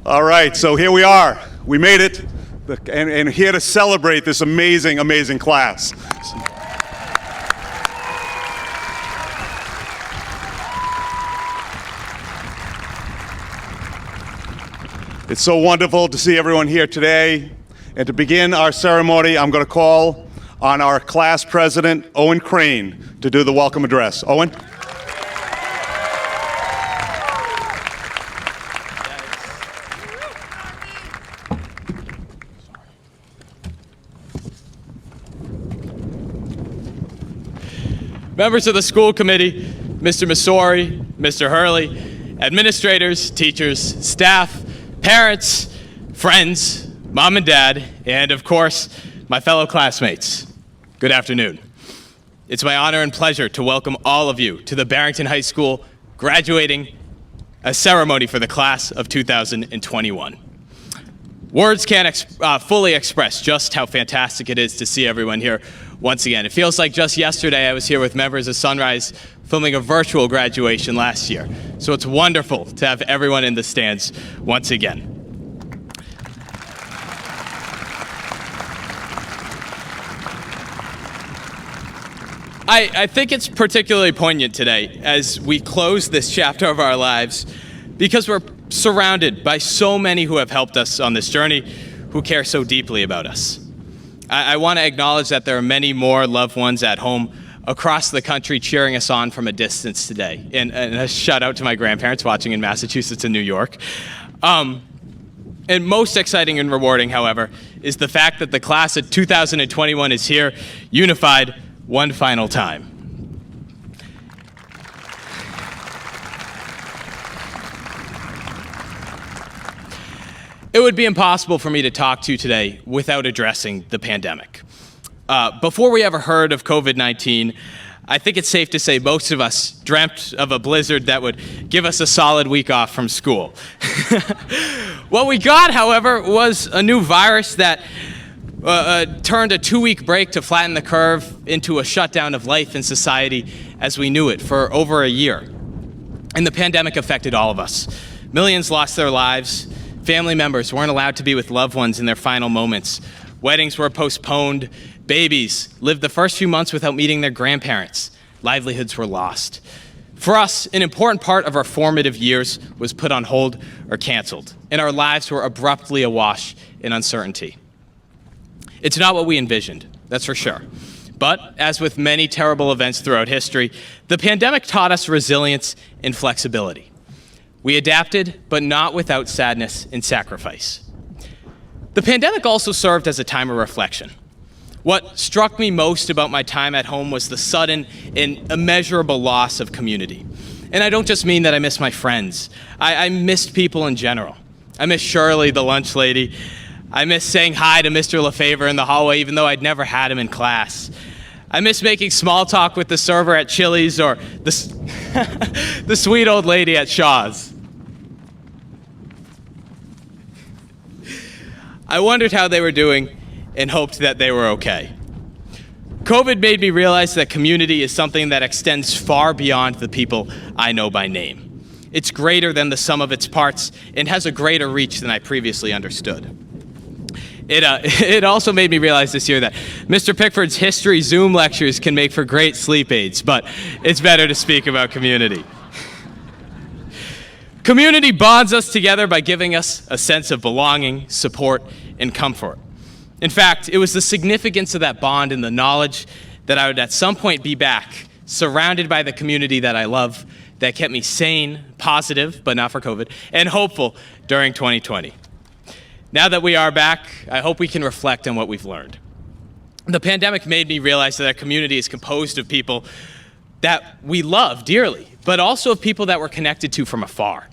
All right, so here we are. We made it, and here to celebrate this amazing, amazing class. It's so wonderful to see everyone here today. And to begin our ceremony, I'm going to call on our class president, Owen Crain, to do the welcome address. Owen? Members of the school committee, Mr. Masori, Mr. Hurley, administrators, teachers, staff, parents, friends, mom and dad, and of course, my fellow classmates, good afternoon. It's my honor and pleasure to welcome all of you to the Barrington High School graduating ceremony for the class of 2021. Words can't fully express just how fantastic it is to see everyone here once again. It feels like just yesterday I was here with members of Sunrise filming a virtual graduation last year. So it's wonderful to have everyone in the stands once again. I think it's particularly poignant today as we close this chapter of our lives because we're surrounded by so many who have helped us on this journey, who care so deeply about us. I want to acknowledge that there are many more loved ones at home across the country cheering us on from a distance today. And a shout out to my grandparents watching in Massachusetts and New York. And most exciting and rewarding, however, is the fact that the class of 2021 is here, unified one final time. It would be impossible for me to talk to you today without addressing the pandemic. Before we ever heard of COVID-19, I think it's safe to say most of us dreamt of a blizzard that would give us a solid week off from school. What we got, however, was a new virus that turned a 2-week break to flatten the curve into a shutdown of life and society as we knew it for over a year. And the pandemic affected all of us. Millions lost their lives. Family members weren't allowed to be with loved ones in their final moments. Weddings were postponed. Babies lived the first few months without meeting their grandparents. Livelihoods were lost. For us, an important part of our formative years was put on hold or canceled, and our lives were abruptly awash in uncertainty. It's not what we envisioned, that's for sure. But as with many terrible events throughout history, the pandemic taught us resilience and flexibility. We adapted, but not without sadness and sacrifice. The pandemic also served as a time of reflection. What struck me most about my time at home was the sudden and immeasurable loss of community. And I don't just mean that I miss my friends. I missed people in general. I miss Shirley, the lunch lady. I miss saying hi to Mr. LaFavor in the hallway, even though I'd never had him in class. I miss making small talk with the server at Chili's or the sweet old lady at Shaw's. I wondered how they were doing and hoped that they were okay. COVID made me realize that community is something that extends far beyond the people I know by name. It's greater than the sum of its parts and has a greater reach than I previously understood. It also made me realize this year that Mr. Pickford's history Zoom lectures can make for great sleep aids, but it's better to speak about community. Community bonds us together by giving us a sense of belonging, support, and comfort. In fact, it was the significance of that bond and the knowledge that I would at some point be back, surrounded by the community that I love, that kept me sane, positive, but not for COVID, and hopeful during 2020. Now that we are back, I hope we can reflect on what we've learned. The pandemic made me realize that our community is composed of people that we love dearly, but also of people that we're connected to from afar.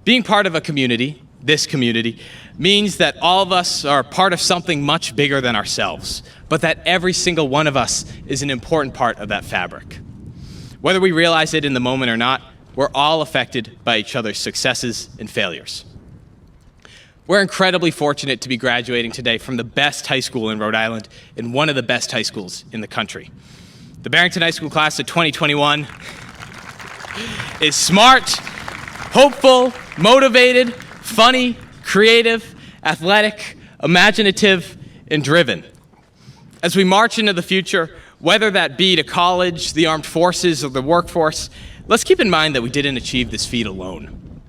Being part of a community, this community, means that all of us are part of something much bigger than ourselves, but that every single one of us is an important part of that fabric. Whether we realize it in the moment or not, we're all affected by each other's successes and failures. We're incredibly fortunate to be graduating today from the best high school in Rhode Island and one of the best high schools in the country. The Barrington High School class of 2021 is smart, hopeful, motivated, funny, creative, athletic, imaginative, and driven. As we march into the future, whether that be to college, the armed forces, or the workforce, let's keep in mind that we didn't achieve this feat alone,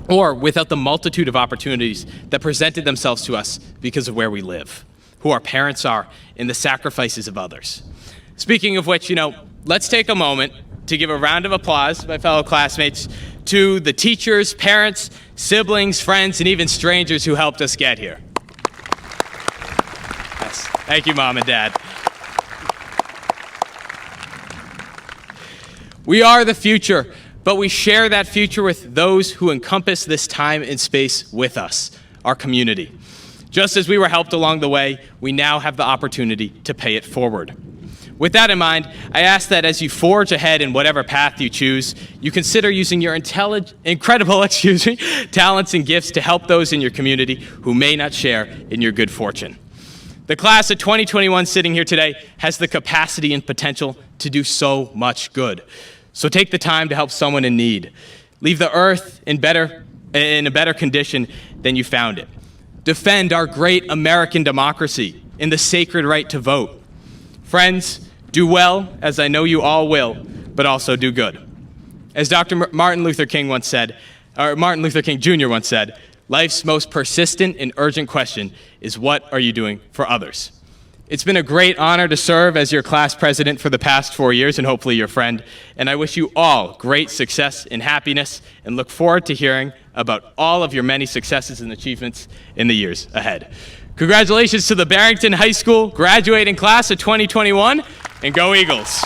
or without the multitude of opportunities that presented themselves to us because of where we live, who our parents are, and the sacrifices of others. Speaking of which, let's take a moment to give a round of applause, my fellow classmates, to the teachers, parents, siblings, friends, and even strangers who helped us get here. Yes. Thank you, Mom and Dad. We are the future, but we share that future with those who encompass this time and space with us, our community. Just as we were helped along the way, we now have the opportunity to pay it forward. With that in mind, I ask that as you forge ahead in whatever path you choose, you consider using your incredible talents and gifts to help those in your community who may not share in your good fortune. The class of 2021 sitting here today has the capacity and potential to do so much good. So take the time to help someone in need. Leave the earth in a better condition than you found it. Defend our great American democracy and the sacred right to vote. Friends, do well, as I know you all will, but also do good. As Martin Luther King Jr. once said, life's most persistent and urgent question is, what are you doing for others? It's been a great honor to serve as your class president for the past 4 years and hopefully your friend, and I wish you all great success and happiness and look forward to hearing about all of your many successes and achievements in the years ahead. Congratulations to the Barrington High School graduating class of 2021, and go Eagles.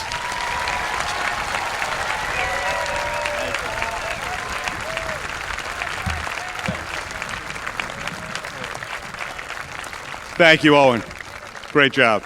Thank you, Owen. Great job.